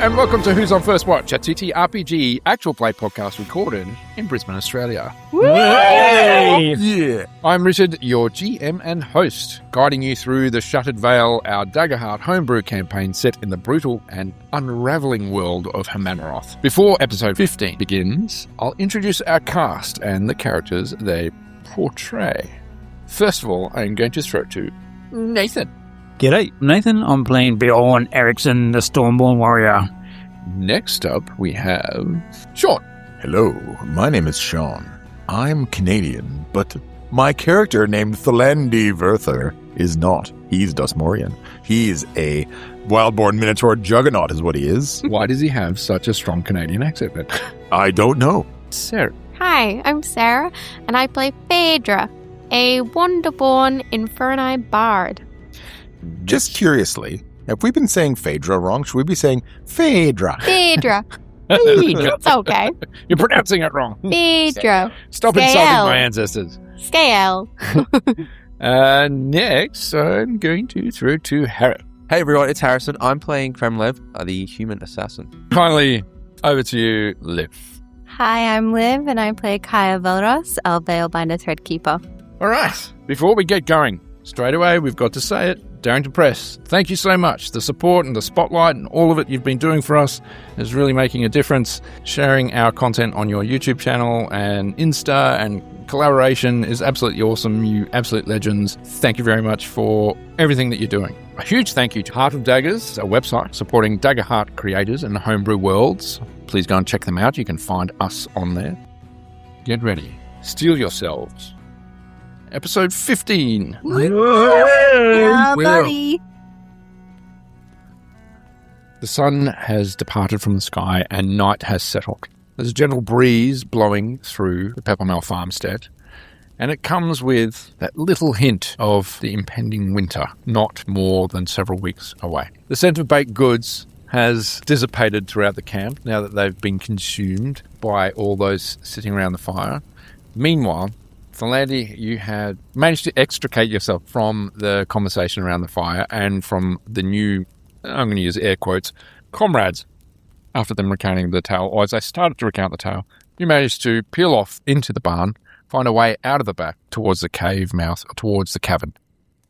and welcome to Who's on First Watch, a TTRPG actual play podcast recorded in Brisbane, Australia. Yay! Yeah. I'm Richard, your GM and host, guiding you through the Shuttered Vale, our Daggerheart homebrew campaign set in the brutal and unravelling world of Hamanaroth. Before episode 15 begins, I'll introduce our cast and the characters they portray. First of all, I'm going to throw to Nathan. G'day, Nathan. I'm playing Bjorn Eriksson, the Stormborn Warrior. Next up, we have Sean. Hello, my name is Sean. I'm Canadian, but my character named Tholandi Verther is not. He's Dustmorian. He's a wild-born Minotaur juggernaut is what he is. Why does he have such a strong Canadian accent then? I don't know. Sarah. Hi, I'm Sarah, and I play Phaedra, a Wonderborn Inferni bard. Just curiously, have we been saying Phaedra wrong? Should we be saying Phaedra? Phaedra. It's okay. You're pronouncing it wrong. Phaedra. Stop Scale. insulting my ancestors. Scale. Next, I'm going to throw to Harry. Hey everyone, it's Harrison. I'm playing Kremlev, the human assassin. Finally, over to you, Liv. Hi, I'm Liv, and I play Kaya Velros, a Veilbinder Threadkeeper. All right, before we get going, straight away, we've got to say it. Darrington Press, thank you so much. The support and the spotlight and all of it you've been doing for us is really making a difference. Sharing our content on your YouTube channel and Insta and collaboration is absolutely awesome. You absolute legends. Thank you very much for everything that you're doing. A huge thank you to Heart of Daggers, a website supporting Daggerheart creators and homebrew worlds. Please go and check them out. You can find us on there. Get ready. Steel yourselves. Episode 15. Yeah, buddy. The sun has departed from the sky and night has settled. There's a gentle breeze blowing through the Peppermill farmstead, and it comes with that little hint of the impending winter, not more than several weeks away. The scent of baked goods has dissipated throughout the camp now that they've been consumed by all those sitting around the fire. Meanwhile, Tholandi, you had managed to extricate yourself from the conversation around the fire and from the new, I'm going to use air quotes, comrades. After them recounting the tale, or as they started to recount the tale, you managed to peel off into the barn, find a way out of the back towards the cave mouth, towards the cavern.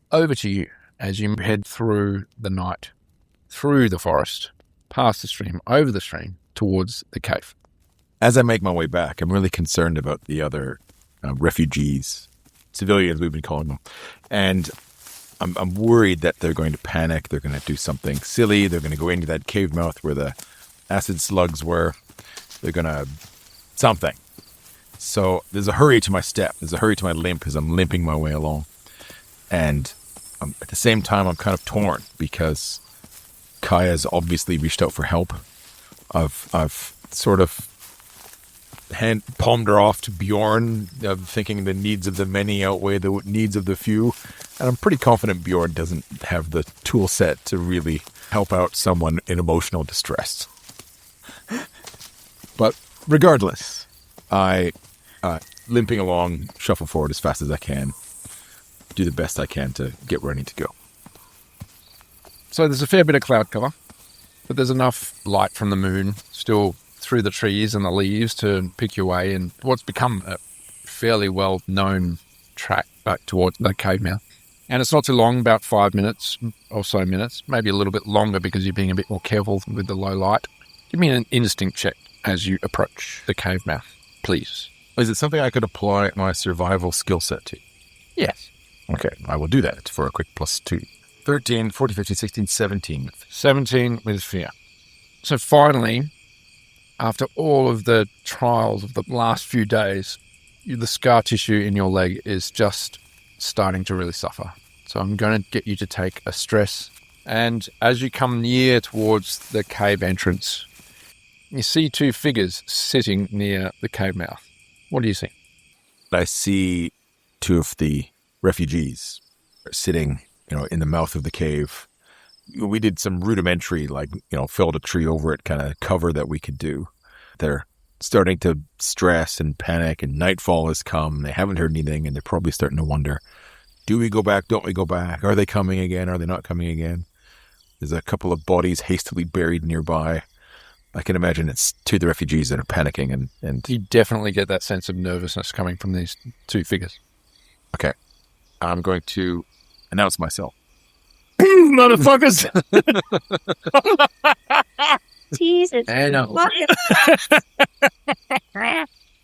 Over to you as you head through the night, through the forest, past the stream, over the stream, towards the cave. As I make my way back, I'm really concerned about the other refugees, civilians we've been calling them. And I'm worried that they're going to panic, they're going to do something silly, they're going to go into that cave mouth where the acid slugs were, they're going to something. So there's a hurry to my step, there's a hurry to my limp as I'm limping my way along. And at the same time, I'm kind of torn because Kaya's obviously reached out for help. I've sort of palmed her off to Bjorn, thinking the needs of the many outweigh the needs of the few. And I'm pretty confident Bjorn doesn't have the tool set to really help out someone in emotional distress. But regardless, I, limping along, shuffle forward as fast as I can, do the best I can to get ready to go. So there's a fair bit of cloud cover, but there's enough light from the moon still through the trees and the leaves to pick your way in what's become a fairly well-known track back towards the cave mouth. And it's not too long, about 5 minutes or so minutes, maybe a little bit longer because you're being a bit more careful with the low light. Give me an instinct check as you approach the cave mouth, please. Is it something I could apply my survival skill set to? Yes. Okay, I will do that for a quick +2. 13, 14, 15, 16, 17. 17 with fear. So finally, after all of the trials of the last few days, the scar tissue in your leg is just starting to really suffer. So I'm going to get you to take a stress. And as you come near towards the cave entrance, you see two figures sitting near the cave mouth. What do you see? I see two of the refugees sitting, in the mouth of the cave. We did some rudimentary, felled a tree over it kind of cover that we could do. They're starting to stress and panic, and nightfall has come. They haven't heard anything, and they're probably starting to wonder, do we go back? Don't we go back? Are they coming again? Are they not coming again? There's a couple of bodies hastily buried nearby. I can imagine it's to the refugees that are panicking and You definitely get that sense of nervousness coming from these two figures. okay. I'm going to announce myself. Motherfuckers! Jesus. I know.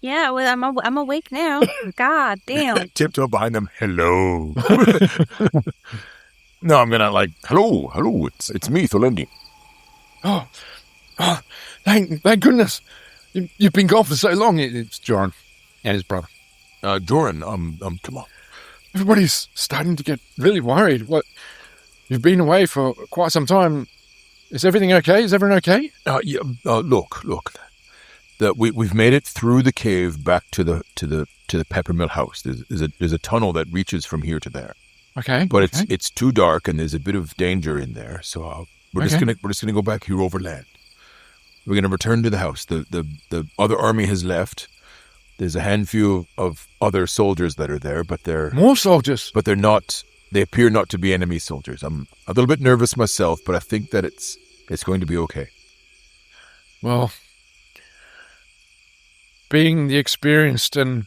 Yeah, well, I'm awake now. God damn. Tiptoe behind them. Hello. No, I'm gonna like hello. It's me, Tholandi. Oh, thank goodness. You've been gone for so long. It's Joran and his brother. Joran, come on. Everybody's starting to get really worried. What? You've been away for quite some time. Is everything okay? Is everyone okay? Yeah. Look. That we've made it through the cave back to the peppermill house. There's a tunnel that reaches from here to there. Okay. But it's too dark and there's a bit of danger in there. So we're just gonna go back here overland. We're gonna return to the house. The other army has left. There's a handful of other soldiers that are there, but they're more soldiers. But they're not. They appear not to be enemy soldiers. I'm a little bit nervous myself, but I think that it's going to be okay. Well, being the experienced and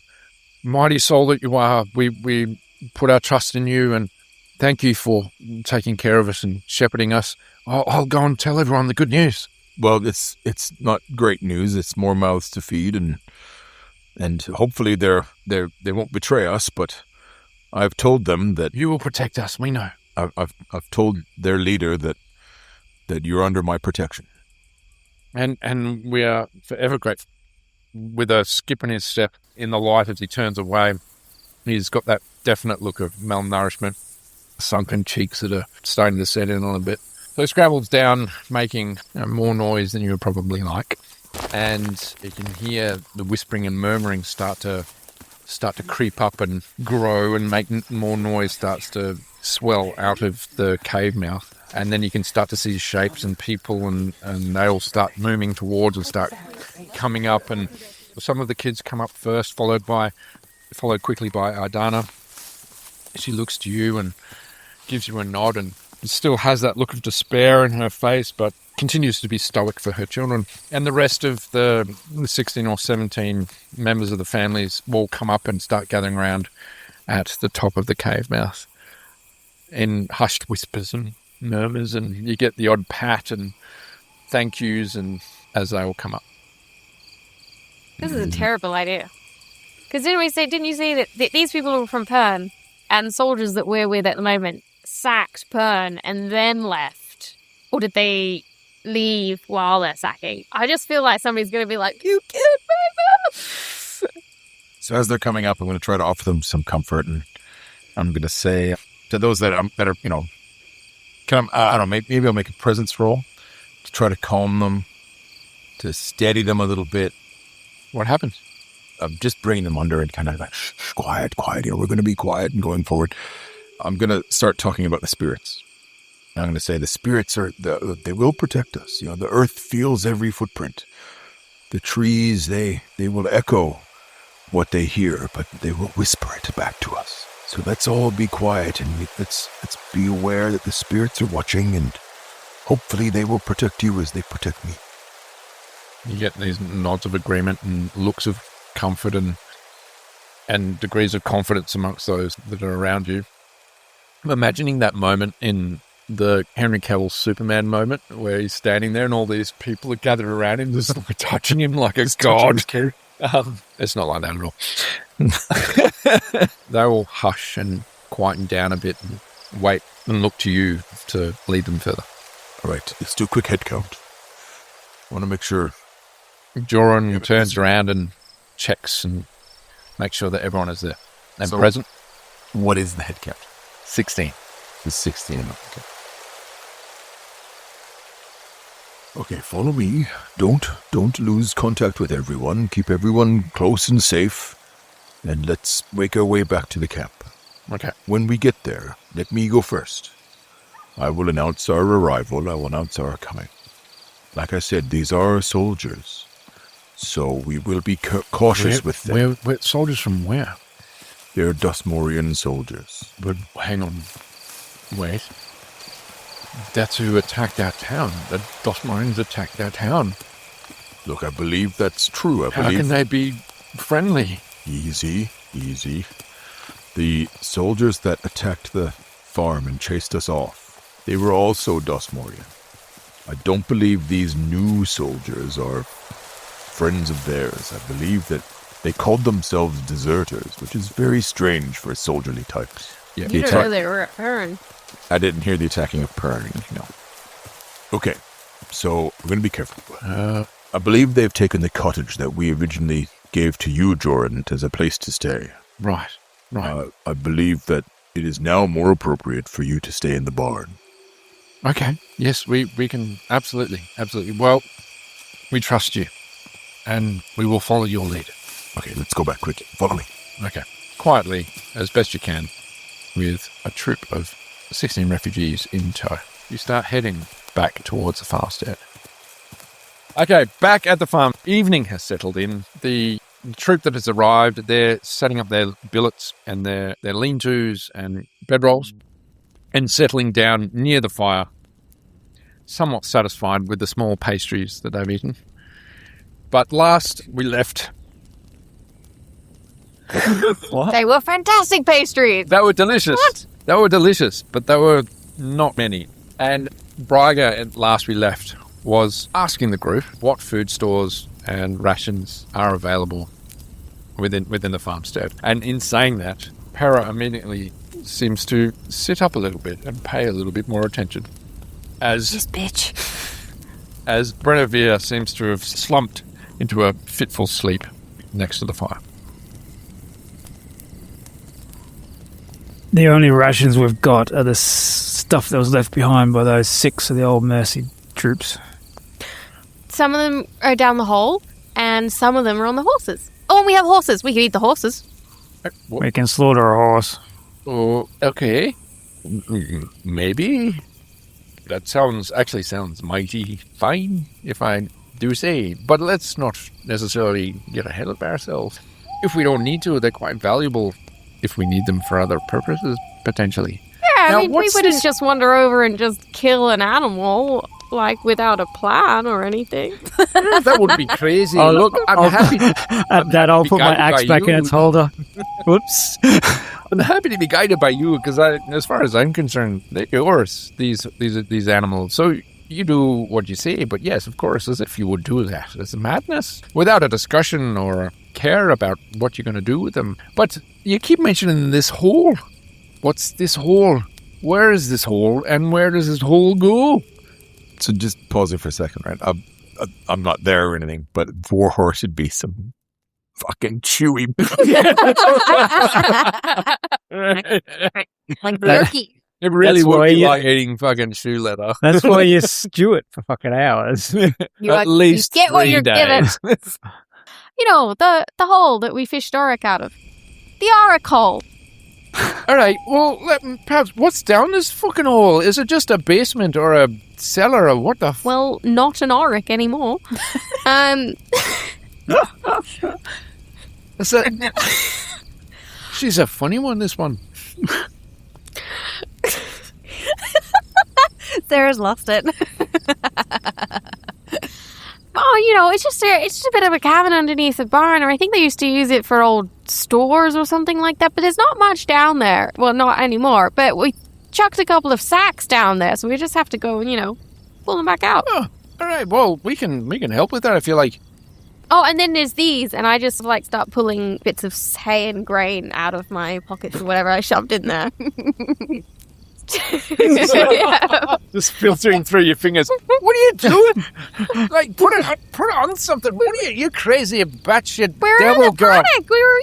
mighty soul that you are, we put our trust in you, and thank you for taking care of us and shepherding us. I'll go and tell everyone the good news. Well, it's not great news. It's more mouths to feed, and hopefully they won't betray us. But I've told them that you will protect us. We know. I've told their leader that you're under my protection, and we are forever grateful. With a skip in his step in the light as he turns away, he's got that definite look of malnourishment, sunken cheeks that are starting to set in a little bit. So he scrambles down, making more noise than you would probably like, and you can hear the whispering and murmuring start to creep up and grow and make more noise, starts to swell out of the cave mouth. And then you can start to see shapes and people, and they all start moving towards and start coming up. And some of the kids come up first, followed quickly by Ardana. She looks to you and gives you a nod, and still has that look of despair in her face, but continues to be stoic for her children. And the rest of the 16 or 17 members of the families will come up and start gathering around at the top of the cave mouth in hushed whispers and murmurs, and you get the odd pat and thank yous, and as they all come up. This is a terrible idea. Because didn't you say that these people are from Pirn, and the soldiers that we're with at the moment sacked Pirn and then left? Or did they leave while they're sacking? I just feel like somebody's going to be like, you killed me. So as they're coming up, I'm going to try to offer them some comfort, and I'm going to say to those that are I don't know, maybe I'll make a presence roll to try to calm them, to steady them a little bit. What happens? I'm just bringing them under and kind of like, shh, quiet, we're going to be quiet and going forward. I'm going to start talking about the spirits. I'm going to say the spirits they will protect us. You know, the earth feels every footprint. The trees, they will echo what they hear, but they will whisper it back to us. So let's all be quiet and let's be aware that the spirits are watching, and hopefully they will protect you as they protect me. You get these nods of agreement and looks of comfort and degrees of confidence amongst those that are around you. I'm imagining that moment in the Henry Cavill Superman moment where he's standing there and all these people are gathered around him, just like touching him like a god. It's not like that at all. They will hush and quieten down a bit and wait and look to you to lead them further. All right, let's do a quick head count. I want to make sure. Joran turns around and checks and makes sure that everyone is there and present. What is the head count? 16. It's 16. Okay, follow me. Don't lose contact with everyone. Keep everyone close and safe. And let's make our way back to the camp. Okay. When we get there, let me go first. I will announce our arrival. I will announce our coming. Like I said, these are soldiers. So we will be cautious with them. Where soldiers from where? They're Dustmorian soldiers. But hang on. Wait. That's who attacked our town. The Dustmorians attacked our town. Look, I believe that's true. How can they be friendly? Easy. The soldiers that attacked the farm and chased us off, they were also Dustmorian. I don't believe these new soldiers are friends of theirs. I believe that they called themselves deserters, which is very strange for soldierly types. Yeah. You don't know they were at Pirn. I didn't hear the attacking of Pirn, no. Okay, so we're going to be careful. I believe they've taken the cottage that we originally gave to you, Jordan, as a place to stay. Right. I believe that it is now more appropriate for you to stay in the barn. Okay. Yes, we can. Absolutely. Well, we trust you, and we will follow your lead. Okay, let's go back quickly. Follow me. Okay. Quietly, as best you can, with a troop of 16 refugees in tow. You start heading back towards the farmstead. Okay, back at the farm. Evening has settled in. The troop that has arrived, they're setting up their billets and their lean-tos and bedrolls and settling down near the fire, somewhat satisfied with the small pastries that they've eaten. But last we left... What? They were fantastic pastries. They were delicious. What? They were delicious, but there were not many. And Briygah, at last we left, was asking the group what food stores and rations are available within the farmstead. And in saying that, Para immediately seems to sit up a little bit and pay a little bit more attention. This bitch. As Briygah seems to have slumped into a fitful sleep next to the fire. The only rations we've got are the stuff that was left behind by those 6 of the old Mercy troops. Some of them are down the hole, and some of them are on the horses. Oh, and we have horses. We can eat the horses. We can slaughter a horse. Oh, okay. Maybe. That sounds mighty fine, if I do say. But let's not necessarily get ahead of ourselves. If we don't need to, they're quite valuable if we need them for other purposes, potentially. Yeah, Now, I mean, we what's wouldn't this- just wander over and just kill an animal, like, without a plan or anything. That would be crazy. Oh, Look, I'm happy. At that, I'll be put my guided axe by back in you. its holder. Whoops. I'm happy to be guided by you because, as far as I'm concerned, they're yours. These animals. So you do what you say. But yes, of course, as if you would do that. It's madness without a discussion or care about what you're going to do with them. But you keep mentioning this hole. What's this hole? Where is this hole? And where does this hole go? So just pause it for a second, right? I'm not there or anything, but Warhorse should be some fucking chewy. Like jerky. It really That's would why be you- like eating fucking shoe leather. That's why you stew it for fucking hours. At least you get what 3 you're given. days. You know, the hole that we fished Oryx out of. The Orekhole. All right, well, perhaps what's down this fucking hole? Is it just a basement or a cellar or what the Well, not an Oryx anymore. Is that... She's a funny one, this one. Sarah's lost it. Oh, you know, it's just a bit of a cabin underneath the barn, or I think they used to use it for old stores or something like that. But there's not much down there. Well, not anymore. But we chucked a couple of sacks down there, so we just have to go and pull them back out. Oh, all right, well, we can help with that, I feel like. Oh, and then there's these, and I just start pulling bits of hay and grain out of my pockets or whatever I shoved in there. Yeah. Just filtering through your fingers. What are you doing? Like, put it on something. What are you crazy batshit We're devil in a girl? panic. We were,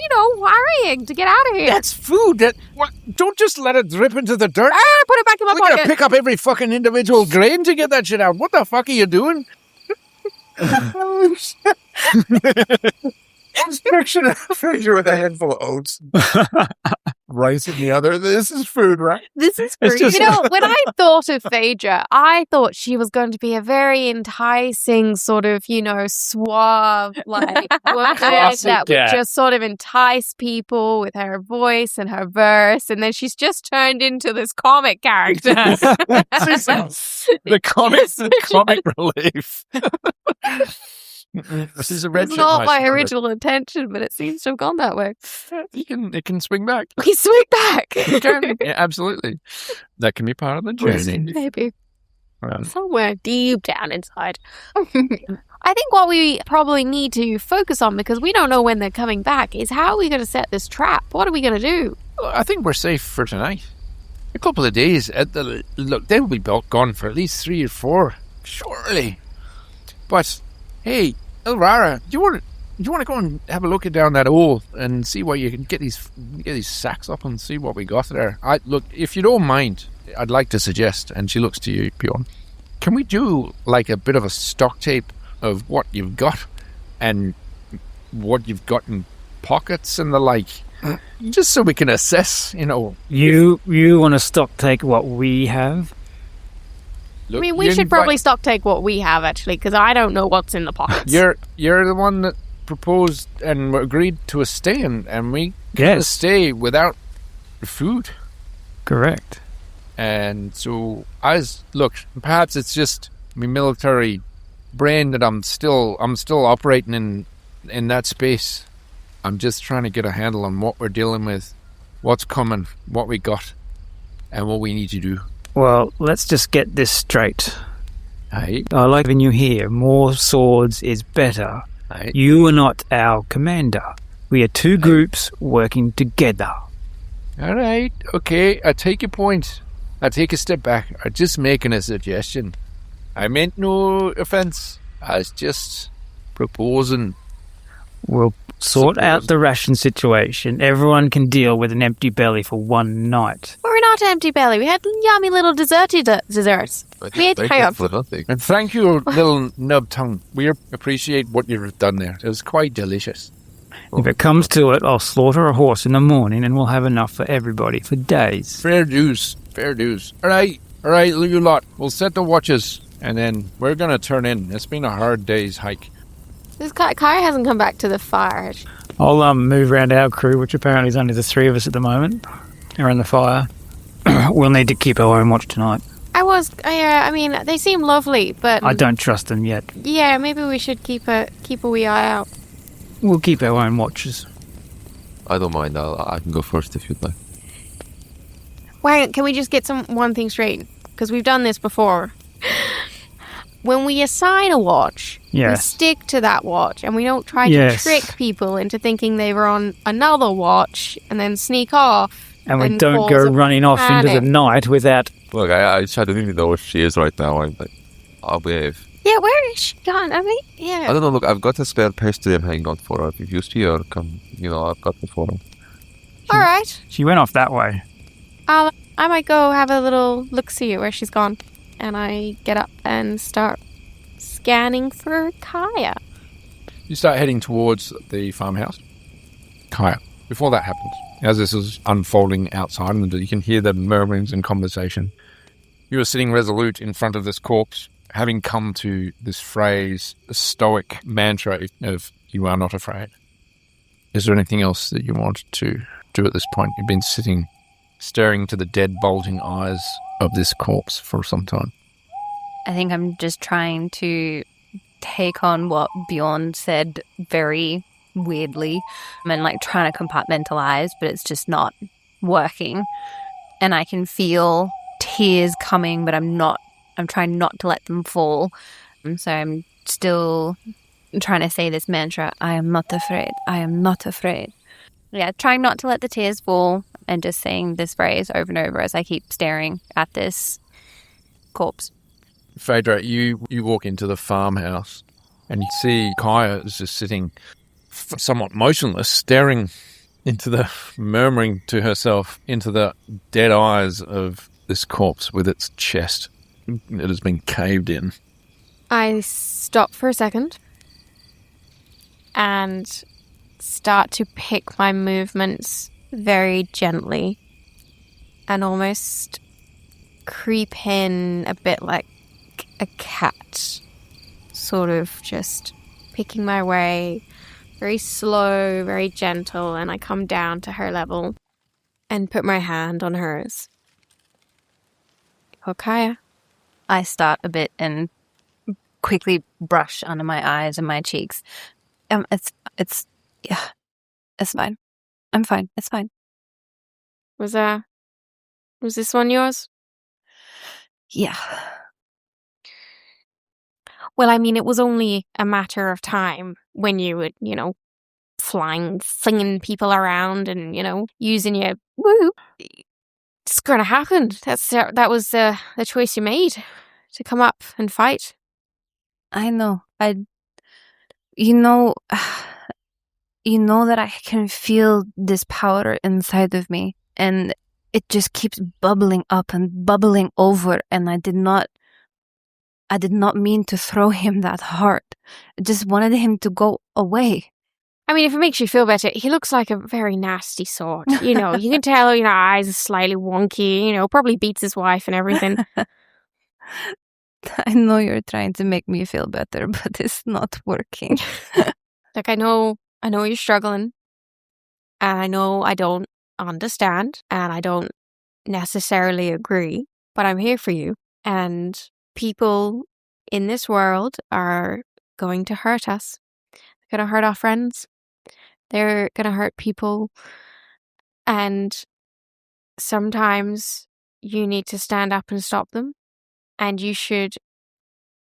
hurrying to get out of here. That's food. Don't just let it drip into the dirt. Put it back in my We're gonna pocket. pick up every fucking individual grain to get that shit out. What the fuck are you doing? Just picture a figure with a handful of oats. Rice in the other. This is food, right? This is It's free. just- When I thought of Phaedra, I thought she was going to be a very enticing sort of, suave, woman Classic that would cat. just sort of entice people with her voice and her verse. And then she's just turned into this comic character. The comic relief. This is a It's redshirt. not my Nice. original intention, but it seems to have gone that way. It can swing back. We swing back. It can. Yeah, absolutely. That can be part of the journey. Maybe. Um, Somewhere deep down inside. I think what we probably need to focus on, because we don't know when they're coming back, is how are we going to set this trap? What are we going to do? I think we're safe for tonight. A couple of days. Look, they'll be gone for at least 3 or 4, surely. But hey, Elvira, do you want to go and have a look at down that hole and see what you can get these sacks up and see what we got there? Look, if you don't mind, I'd like to suggest, and she looks to you, Bjorn, can we do like a bit of a stock tape of what you've got and what you've got in pockets and the like, just so we can assess, You want to stock take what we have? Look, I mean, we should probably stock take what we have, actually, because I don't know what's in the pockets. You're the one that proposed and agreed to a stay, and we can't stay without food. Correct. And so, perhaps it's just my military brain that I'm still operating in that space. I'm just trying to get a handle on what we're dealing with, what's coming, what we got, and what we need to do. Well, let's just get this straight. Aye. I like having you here. More swords is better. Aye. You are not our commander. We are two groups working together. All right, okay, I take your point. I take a step back. I'm just making a suggestion. I meant no offence. I was just proposing. We'll sort out the ration situation. Everyone can deal with an empty belly for one night. We're not empty belly. We had yummy little desserts. Hang on. And thank you, little nub tongue. We appreciate what you've done there. It was quite delicious. If it comes to it, I'll slaughter a horse in the morning and we'll have enough for everybody for days. Fair dues. All right, you lot. We'll set the watches, and then we're going to turn in. It's been a hard day's hike. This Kai hasn't come back to the fire. I'll move around our crew, which apparently is only the 3 of us at the moment, around the fire. We'll need to keep our own watch tonight. I mean, they seem lovely, but I don't trust them yet. Yeah, maybe we should keep a wee eye out. We'll keep our own watches. I don't mind. I can go first if you'd like. Why can we just get one thing straight? Because we've done this before. When we assign a watch, we stick to that watch, and we don't try to trick people into thinking they were on another watch and then sneak off. And we don't go running off into the night without... Look, I don't even know where she is right now. I'll behave. Yeah, where is she gone? I mean, yeah. I don't know. Look, I've got a spare pastry I'm hanging on for her. If you see her, come, I've got it for her. All right. She went off that way. I might go have a little look-see where she's gone. And I get up and start scanning for Kaya. You start heading towards the farmhouse. Kaya, before that happens, as this is unfolding outside, and you can hear the murmurings and conversation, you are sitting resolute in front of this corpse, having come to this phrase, a stoic mantra of "you are not afraid." Is there anything else that you want to do at this point? You've been sitting, staring into the dead, bulging eyes of this corpse for some time. I think I'm just trying to take on what Bjorn said very weirdly and trying to compartmentalize, but it's just not working. And I can feel tears coming, but I'm trying not to let them fall. So I'm still trying to say this mantra, I am not afraid. I am not afraid. Yeah, trying not to let the tears fall and just saying this phrase over and over as I keep staring at this corpse. Phaedra, you walk into the farmhouse and you see Kaya is just sitting somewhat motionless, staring murmuring to herself into the dead eyes of this corpse with its chest. It has been caved in. I stop for a second and start to pick my movements very gently and almost creep in a bit like a cat, sort of just picking my way, very slow, very gentle, and I come down to her level and put my hand on hers. Kaya. I start a bit and quickly brush under my eyes and my cheeks. It's fine. I'm fine. It's fine. Was this one yours? Yeah. Well, I mean, it was only a matter of time when you would, flying, flinging people around and, using your woo. It's going to happen. That was the choice you made to come up and fight. I know. You know that I can feel this power inside of me, and it just keeps bubbling up and bubbling over, and I did not mean to throw him that hard. I just wanted him to go away. I mean, if it makes you feel better, he looks like a very nasty sort. You can tell, eyes are slightly wonky, probably beats his wife and everything. I know you're trying to make me feel better, but it's not working. Like, I know you're struggling, and I know I don't understand, and I don't necessarily agree, but I'm here for you. And people in this world are going to hurt us. They're going to hurt our friends. They're going to hurt people. And sometimes you need to stand up and stop them. And you should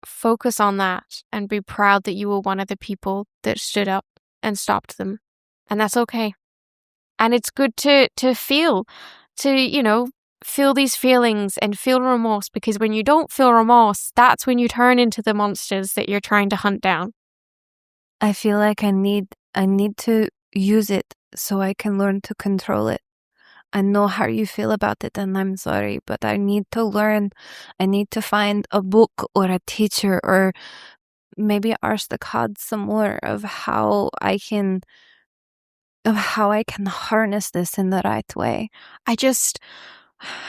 focus on that and be proud that you were one of the people that stood up and stopped them. And that's okay. And it's good to feel these feelings and feel remorse, because when you don't feel remorse, that's when you turn into the monsters that you're trying to hunt down. I feel like I need to use it so I can learn to control it. I know how you feel about it, and I'm sorry, but I need to learn. I need to find a book or a teacher, or maybe ask the gods some more of how I can harness this in the right way.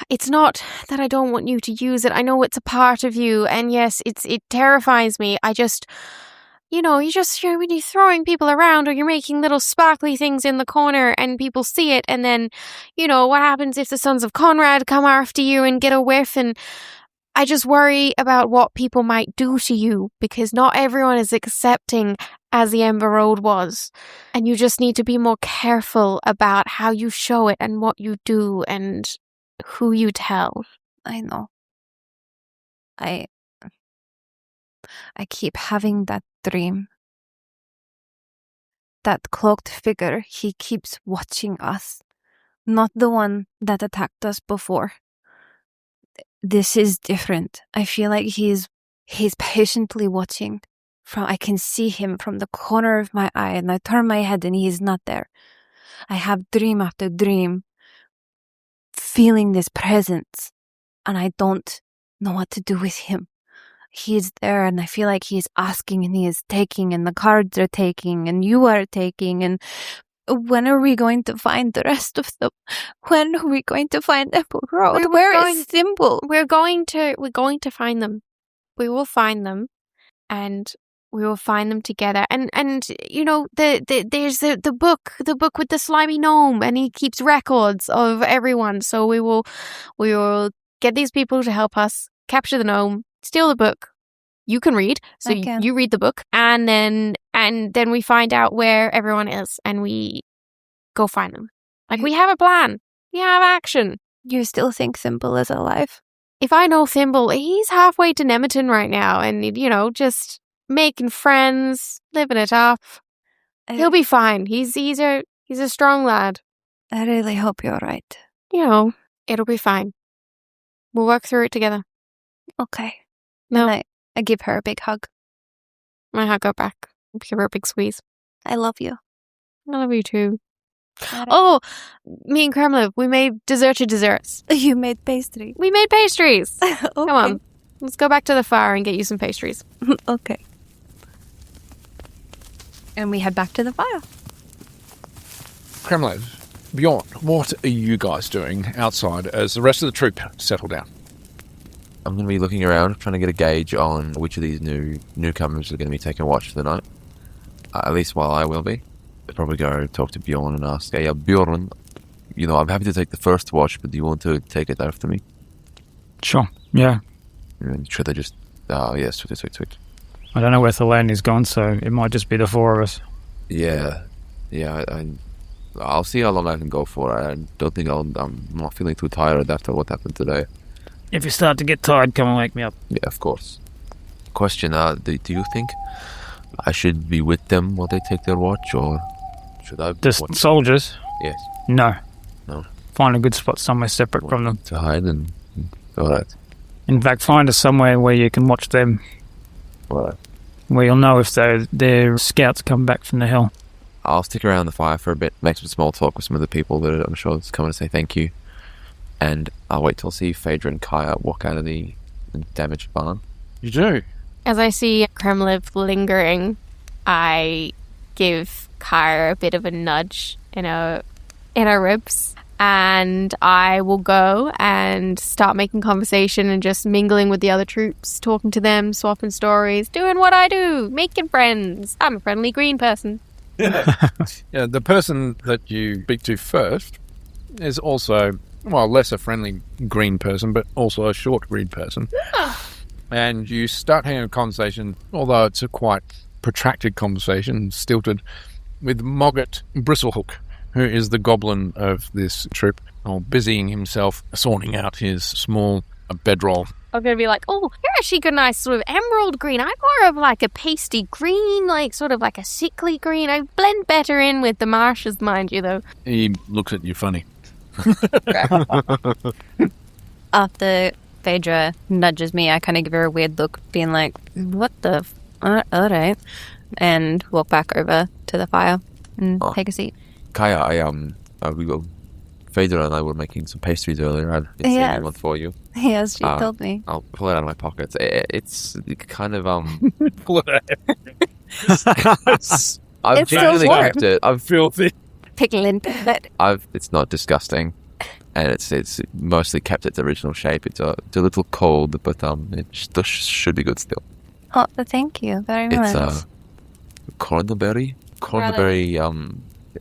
It's not that I don't want you to use it. I know it's a part of you, and yes, it terrifies me. You're really throwing people around, or you're making little sparkly things in the corner and people see it, and then, what happens if the Sons of Conrad come after you and get a whiff? And I just worry about what people might do to you, because not everyone is accepting as the Ember Road was. And you just need to be more careful about how you show it and what you do and who you tell. I know. I keep having that dream. That cloaked figure, he keeps watching us. Not the one that attacked us before. This is different. I feel like he's patiently watching. I can see him from the corner of my eye, and I turn my head and he's not there. I have dream after dream, feeling this presence, and I don't know what to do with him. He's there, and I feel like he's asking, and he is taking, and the cards are taking, and you are taking, and when are we going to find the rest of them? When are we going to find Apple Road? Where is Thimble? We're going to find them. We will find them, and we will find them together. And there's the book with the slimy gnome, and he keeps records of everyone. So we will get these people to help us capture the gnome, steal the book. You can read, so you read the book, and then we find out where everyone is, and we go find them. Like, we have a plan. We have action. You still think Thimble is alive? If I know Thimble, he's halfway to Nemeton right now, and just making friends, living it up. He'll be fine. He's a strong lad. I really hope you're right. It'll be fine. We'll work through it together. Okay. No. And I give her a big hug. I hug her back. Give her a big squeeze. I love you. I love you too. Oh, me and Kremlin, we made desserts. You made pastry. We made pastries. Okay. Come on. Let's go back to the fire and get you some pastries. Okay. And we head back to the fire. Kremlin, Bjorn, what are you guys doing outside as the rest of the troop settle down? I'm going to be looking around, trying to get a gauge on which of these newcomers are going to be taking watch for the night. At least while I will be. I'll probably go talk to Bjorn and ask, hey, Bjorn, I'm happy to take the first watch, but do you want to take it after me? Sure, yeah. Should I just... Oh, yes, sweet. I don't know where Tholandi's gone, so it might just be the four of us. Yeah. I'll see how long I can go for. I don't think I'm not feeling too tired after what happened today. If you start to get tired, come and wake me up. Yeah, of course. Question, do you think I should be with them while they take their watch, or should I... Just soldiers? Yes. No. No. Find a good spot somewhere separate from them. To hide and... Alright. In fact, find us somewhere where you can watch them. Alright. Where you'll know if their scouts come back from the hill. I'll stick around the fire for a bit, make some small talk with some of the people that I'm sure is coming to say thank you. And I'll wait till I see Phaedra and Kaya walk out of the damaged barn. You do? As I see Kremliv lingering, I give Kaya a bit of a nudge in her ribs, and I will go and start making conversation and just mingling with the other troops, talking to them, swapping stories, doing what I do, making friends. I'm a friendly green person. Yeah, the person that you speak to first is also, well, less a friendly green person, but also a short green person. And you start having a conversation, although it's a quite protracted conversation, stilted, with Mogget Bristlehook, who is the goblin of this troop, busying himself sorting out his small bedroll. I'm going to be like, oh, you're actually got a nice sort of emerald green. I'm more of like a pasty green, like sort of like a sickly green. I blend better in with the marshes, mind you, though. He looks at you funny. After Phaedra nudges me, I kind of give her a weird look, being like, what the... all right. And walk back over to the fire and take a seat. Kaya, we will... Phaedra and I were making some pastries earlier. I didn't say anyone for you. Yes, she told me. I'll pull it out of my pocket. It's kind of Pull it out. I've It's genuinely so warm. kept it. I've Filthy. Pickling it. It's not disgusting, and it's mostly kept its original shape. It's a little cold, but it should be good still. Oh, thank you very much. It's cornberry,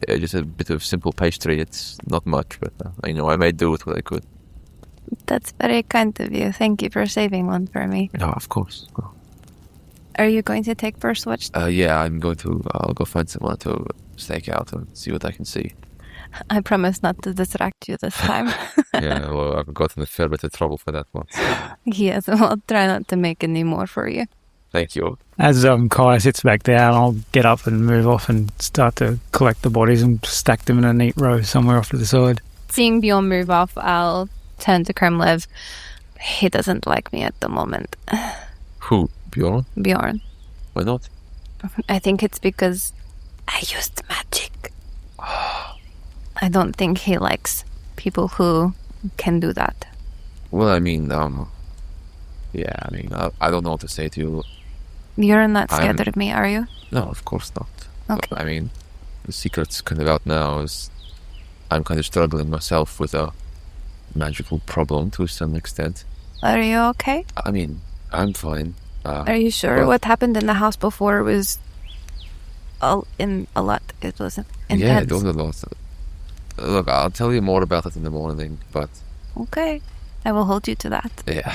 just a bit of simple pastry. It's not much, but I made do with what I could. That's very kind of you. Thank you for saving one for me. No, of course. Are you going to take first watch? Yeah, I'll go find someone to stake out and see what I can see. I promise not to distract you this time. Yeah, well, I've gotten a fair bit of trouble for that once. Yes, I'll try not to make any more for you. Thank you. As Kaya sits back down, I'll get up and move off and start to collect the bodies and stack them in a neat row somewhere off to the side. Seeing Bjorn move off, I'll turn to Kremliv. He doesn't like me at the moment. Who? Bjorn? Bjorn. Why not? I think it's because I used magic. I don't think he likes people who can do that. Well, I mean, I don't know what to say to you. You're not scared of me, are you? No, of course not. Okay. I mean, the secret's kind of out now is I'm kind of struggling myself with a magical problem to some extent. Are you okay? I mean, I'm fine. Are you sure what happened in the house before was a lot? It wasn't intense. Yeah, it was a lot. Look, I'll tell you more about it in the morning, but... Okay. I will hold you to that. Yeah.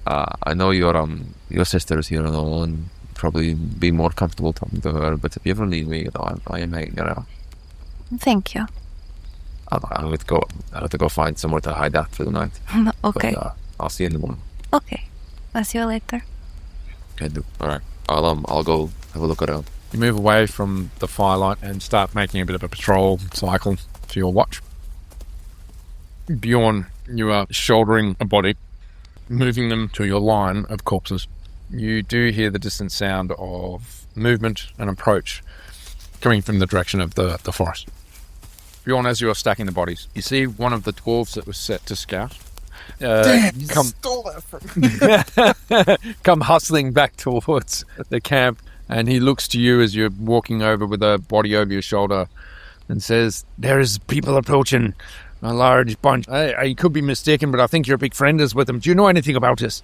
I know your sister is here and all, and probably be more comfortable talking to her, but if you ever need me, I am hanging around. Thank you. I'll have to go find somewhere to hide out for the night. Okay. But, I'll see you in the morning. Okay. I'll see you later. Can do. All right. I'll go have a look around. You move away from the firelight and start making a bit of a patrol cycle for your watch. Bjorn, you are shouldering a body, moving them to your line of corpses. You do hear the distant sound of movement and approach coming from the direction of the forest. Bjorn, as you are stacking the bodies, you see one of the dwarves that was set to scout. Damn, you stole that from me. Come hustling back towards the camp, and he looks to you as you're walking over with a body over your shoulder and says, "There is people approaching, a large bunch. I could be mistaken, but I think your big friend is with them. Do you know anything about this?"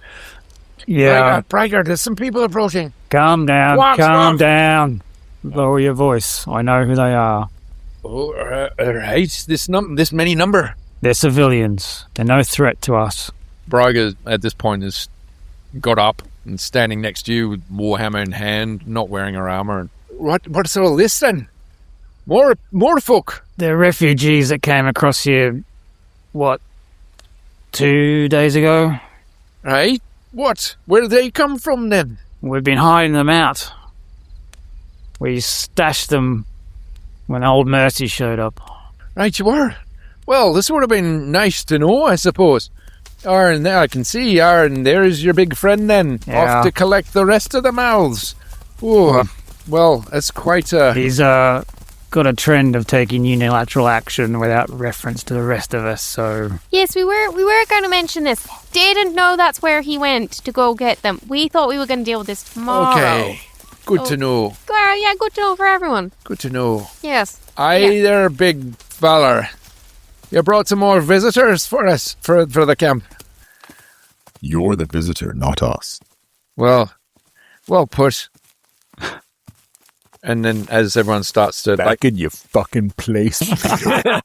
Yeah. Briygah, there's some people approaching. Calm down. What? Calm down. Lower your voice. I know who they are. Oh, right. This many number. They're civilians. They're no threat to us. Briygah, at this point, has got up, and standing next to you with warhammer in hand, not wearing her armor. And what's all this then? More folk. The refugees that came across here, 2 days ago? Right? What? Where did they come from then? We've been hiding them out. We stashed them when Old Mercy showed up. Right, you were. Well, this would have been nice to know, I suppose. Aaron, there I can see. Aaron, there's your big friend then. Yeah. Off to collect the rest of the mouths. Oh, well, that's quite a... He's got a trend of taking unilateral action without reference to the rest of us, so... Yes, we were going to mention this. Didn't know that's where he went to go get them. We thought we were going to deal with this tomorrow. Okay. Good to know. Well, yeah, good to know for everyone. Good to know. Yes. Aye, there, big fella. You brought some more visitors for us, for the camp. You're the visitor, not us. Well put. And then as everyone starts to... Back in your fucking place.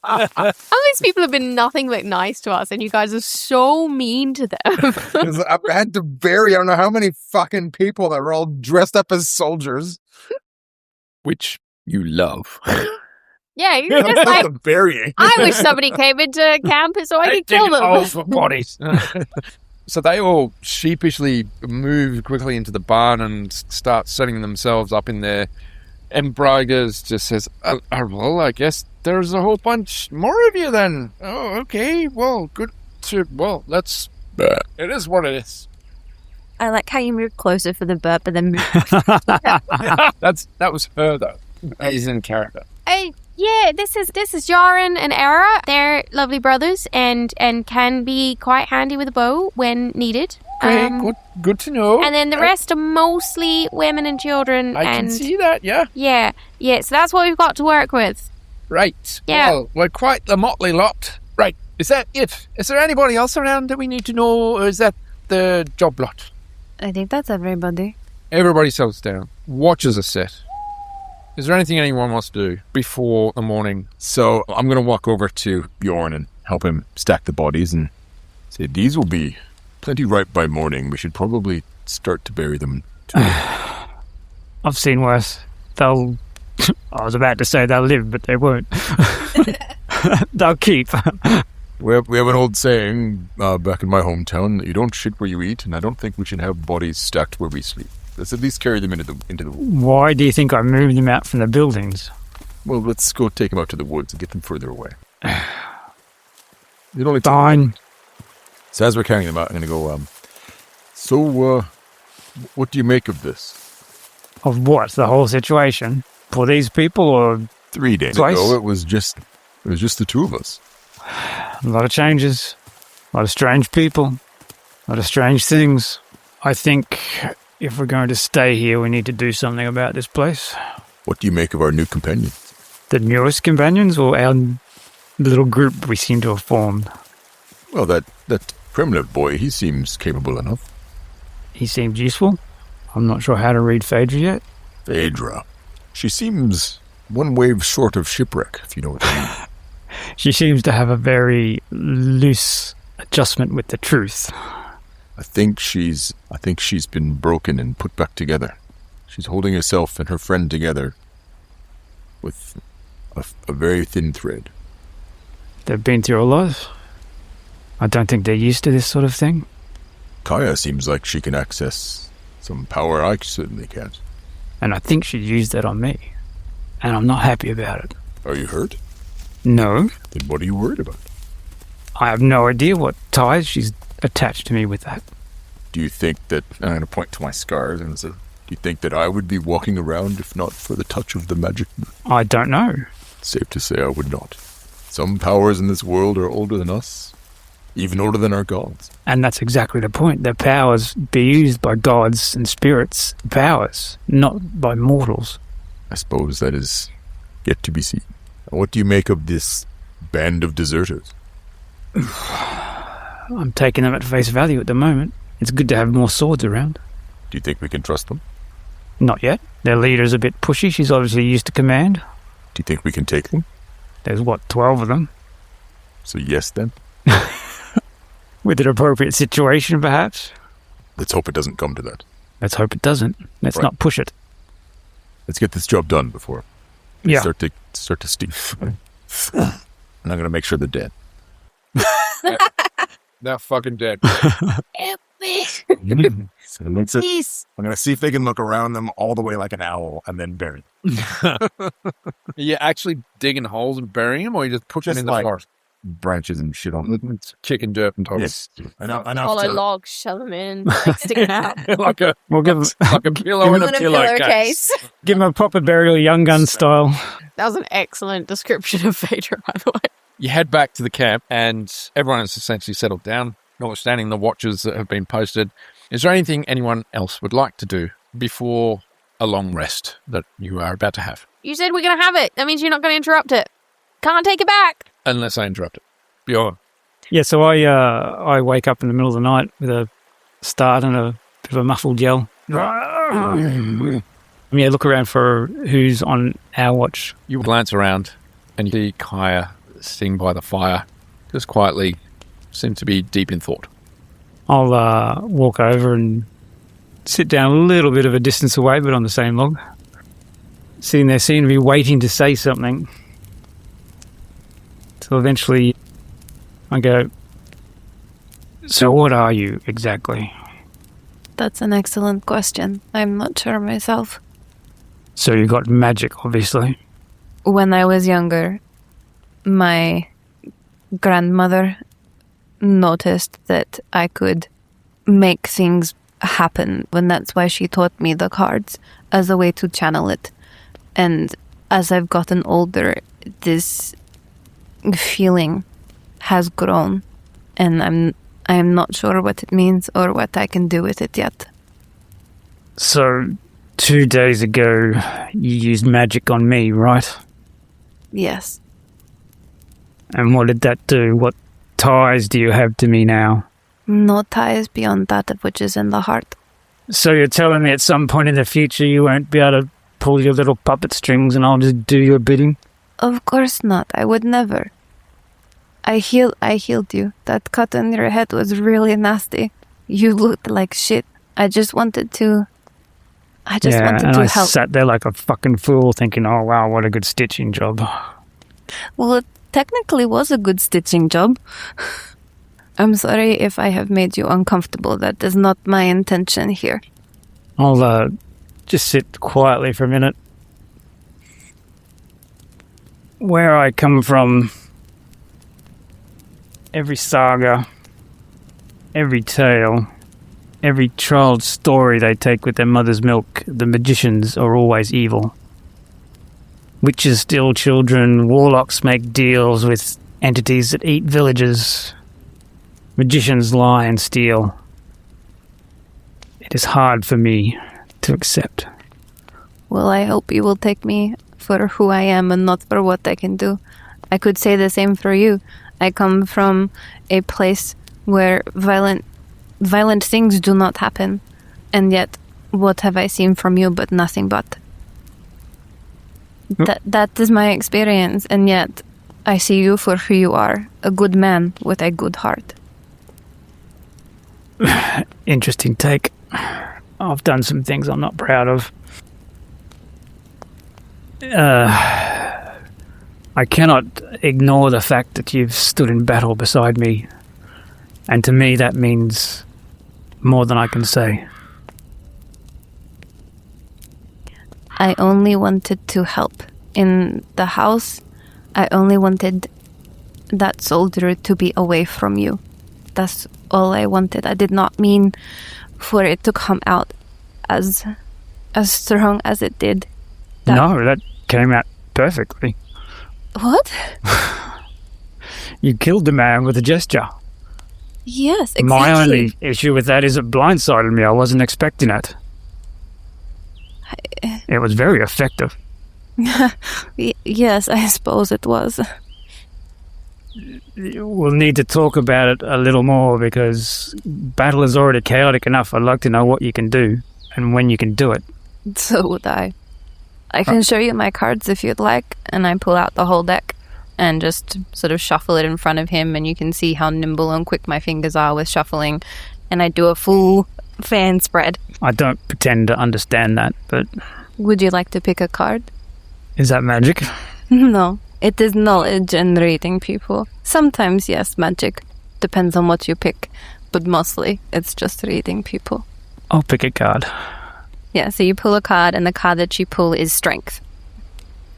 All these people have been nothing but nice to us, and you guys are so mean to them. I've had to bury I don't know how many fucking people that were all dressed up as soldiers. Which you love. Yeah, you're just like, the burying. I wish somebody came into camp so I could kill them. All for bodies. So they all sheepishly move quickly into the barn and start setting themselves up in there. And Briygah just says, well, I guess there's a whole bunch more of you then. Oh, okay. Well, good to... Well, let's... it is what it is. I like how you move closer for the burp and then move. That was her, though. He's in character. Yeah, this is Jaren and Era. They're lovely brothers and can be quite handy with a bow when needed. Great, good to know. And then the rest are mostly women and children. I can see that, yeah. Yeah, so that's what we've got to work with. Right. Yeah. Well, we're quite the motley lot. Right. Is that it? Is there anybody else around that we need to know, or is that the job lot? I think that's everybody. Everybody settles down. Watches are set. Is there anything anyone wants to do before the morning? So I'm going to walk over to Bjorn and help him stack the bodies and say, these will be plenty ripe by morning. We should probably start to bury them today. I've seen worse. I was about to say they'll live, but they won't. They'll keep. We have an old saying back in my hometown that you don't shit where you eat, and I don't think we should have bodies stacked where we sleep. Let's at least carry them into the woods. Why do you think I moved them out from the buildings? Well, let's go take them out to the woods and get them further away. It only Fine. So as we're carrying them out, I'm going to go, so, what do you make of this? Of what? The whole situation? For these people, or 3 days Twice? ago, it was just the two of us. a lot of changes, a lot of strange people, a lot of strange things. I think if we're going to stay here, we need to do something about this place. What do you make of our new companions? The newest companions, or our little group we seem to have formed? Well, that primitive boy, he seems capable enough. He seemed useful. I'm not sure how to read Phaedra yet. Phaedra. She seems one wave short of shipwreck, if you know what I mean. She seems to have a very loose adjustment with the truth. I think she's been broken and put back together. She's holding herself and her friend together with a very thin thread. They've been through a lot. I don't think they're used to this sort of thing. Kaya seems like she can access some power I certainly can't. And I think she used that on me. And I'm not happy about it. Are you hurt? No. Then what are you worried about? I have no idea what ties she's attached to me with that. Do you think that, I'm going to point to my scars and say, do you think that I would be walking around if not for the touch of the magic? I don't know. Safe to say I would not. Some powers in this world are older than us, even older than our gods. And that's exactly the point. Their powers be used by gods and spirits. Powers, not by mortals. I suppose that is yet to be seen. What do you make of this band of deserters? I'm taking them at face value at the moment. It's good to have more swords around. Do you think we can trust them? Not yet. Their leader's a bit pushy. She's obviously used to command. Do you think we can take them? There's, 12 of them? So yes, then? With an appropriate situation, perhaps? Let's hope it doesn't come to that. Let's hope it doesn't. Let's Right. not push it. Let's get this job done before they Yeah. start to stink. And I'm going to make sure they're dead. They're fucking dead. So let's I'm going to see if they can look around them all the way like an owl and then bury them. Are you actually digging holes and burying them, or you just put them Just in the like- forest? Branches and shit on them. Kicking dirt and top. Yes. Enough Hollow to, log, shove them in, like, stick it out. like a We'll give them, like a pillow in a pillowcase. give them a proper burial, Young Gun style. That was an excellent description of Phaedra, by the way. You head back to the camp, and everyone has essentially settled down, notwithstanding the watches that have been posted. Is there anything anyone else would like to do before a long rest that you are about to have? You said we're going to have it. That means you're not going to interrupt it. Can't take it back. Unless I interrupt it. Bjorn. Yeah, so I wake up in the middle of the night with a start and a bit of a muffled yell. Yeah, look around for who's on our watch. You glance around, and you see Kaya sitting by the fire, just quietly, seems to be deep in thought. I'll walk over and sit down a little bit of a distance away, but on the same log. Sitting there, seeming to be waiting to say something. So eventually I go, so what are you exactly? That's an excellent question. I'm not sure myself. So you got magic, obviously. When I was younger, my grandmother noticed that I could make things happen, and that's why she taught me the cards as a way to channel it. And as I've gotten older, this feeling has grown, and I'm not sure what it means or what I can do with it yet. So 2 days ago, you used magic on me, right? Yes. And what did that do? What ties do you have to me now? No ties beyond that of which is in the heart. So you're telling me at some point in the future you won't be able to pull your little puppet strings and I'll just do your bidding? Of course not. I would never. I healed you. That cut on your head was really nasty. You looked like shit. I just wanted to and to I help. sat there like a fucking fool thinking, oh wow, what a good stitching job. Well, it technically was a good stitching job. I'm sorry if I have made you uncomfortable. That is not my intention here. I'll just sit quietly for a minute. Where I come from, every saga, every tale, every child's story they take with their mother's milk, the magicians are always evil. Witches steal children, warlocks make deals with entities that eat villages. Magicians lie and steal. It is hard for me to accept. Well, I hope you will take me for who I am and not for what I can do. I could say the same for you. I come from a place where violent things do not happen. And yet, what have I seen from you but nothing but? That is my experience, and yet I see you for who you are, a good man with a good heart. Interesting take. I've done some things I'm not proud of. I cannot ignore the fact that you've stood in battle beside me, and to me that means more than I can say. I only wanted to help. In the house, I only wanted that soldier to be away from you. That's all I wanted. I did not mean for it to come out as strong as it did. No, that came out perfectly. What? You killed the man with a gesture. Yes, exactly. My only issue with that is it blindsided me. I wasn't expecting it. It was very effective. Yes, I suppose it was. We'll need to talk about it a little more because battle is already chaotic enough. I'd like to know what you can do and when you can do it. So would I. I can show you my cards if you'd like, and I pull out the whole deck and just sort of shuffle it in front of him, and you can see how nimble and quick my fingers are with shuffling. And I do a full fan spread. I don't pretend to understand that, but Would you like to pick a card? is that magic? No, it is knowledge and reading people. Sometimes, yes, magic. Depends on what you pick. But mostly, it's just reading people. I'll pick a card. Yeah, so you pull a card, and the card that you pull is strength.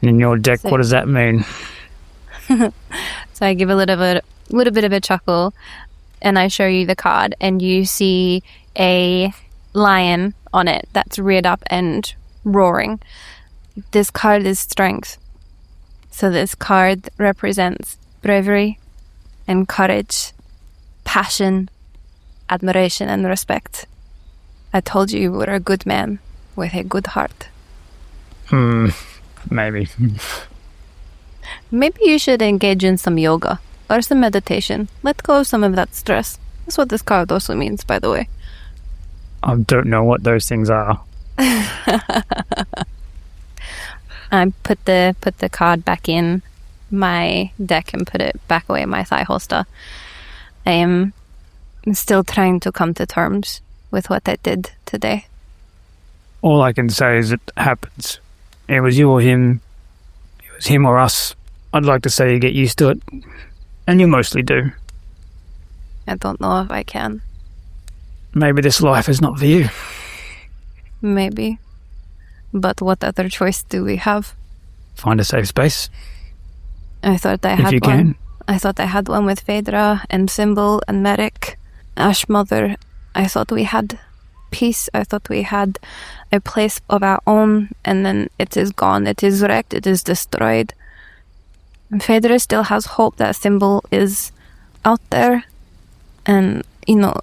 In your deck, So- what does that mean? So I give a little bit of a chuckle, and I show you the card, and you see a lion on it that's reared up and roaring. This card is strength. So this card represents bravery and courage, passion, admiration, and respect. I told you were a good man with a good heart. Maybe. Maybe you should engage in some yoga or some meditation. Let go of some of that stress. That's what this card also means, by the way. I don't know what those things are. I put the card back in my deck and put it back away in my thigh holster. I am still trying to come to terms with what I did today. All I can say is it happens. It was you or him. It was him or us. I'd like to say you get used to it. And you mostly do. I don't know if I can. Maybe this life is not for you. Maybe. But what other choice do we have? Find a safe space. I thought I If had you one. can. I thought I had one with Phaedra and Symbol and Merrick. Ash Mother. I thought we had peace. I thought we had a place of our own, and then it is gone. It is wrecked. It is destroyed. And Phaedra still has hope that Symbol is out there. And, you know,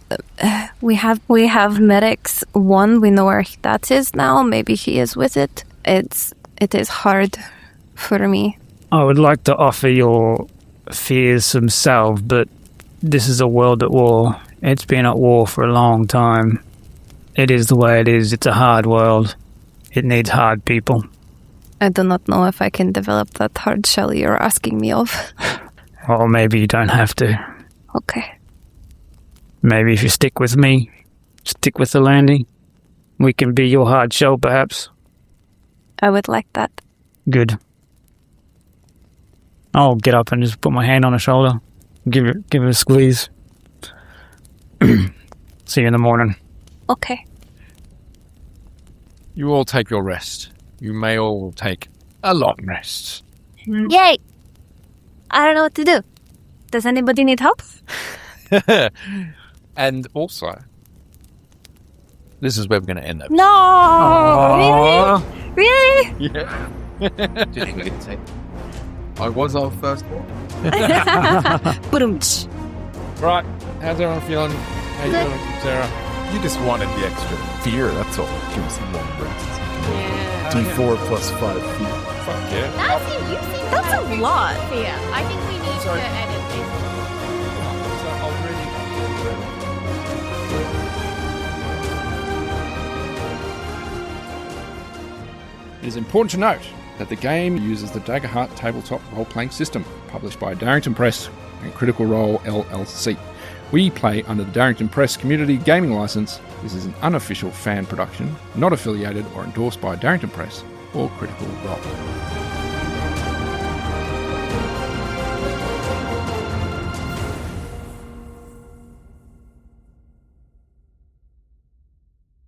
we have Merrick's one. We know where that is now. Maybe he is with it. It is hard for me. I would like to offer your fears some salve, but this is a world at war. It's been at war for a long time. It is the way it is. It's a hard world. It needs hard people. I do not know if I can develop that hard shell you're asking me of. Or maybe you don't have to. Okay. Maybe if you stick with me, stick with Tholandi, we can be your hard shell, perhaps. I would like that. Good. I'll get up and just put my hand on her shoulder, give it a squeeze. See you in the morning. Okay. You all take your rest. You may all take a long rest. Yay! I don't know what to do. Does anybody need help? And also, this is where we're going to end that. No! Really? Yeah. Didn't even get to say. I was our first one. Ba-dum-tsh. Right. How's everyone feeling? How you feeling, Sarah? You just wanted the extra fear, that's all. Give me some long breaths. Yeah. D4 plus 5 feet. Fuck yeah. That's a lot. Yeah, I think we need to edit this. It is important to note that the game uses the Daggerheart tabletop role-playing system, published by Darrington Press and Critical Role LLC. We play under the Darrington Press Community Gaming License. This is an unofficial fan production, not affiliated or endorsed by Darrington Press or Critical Role.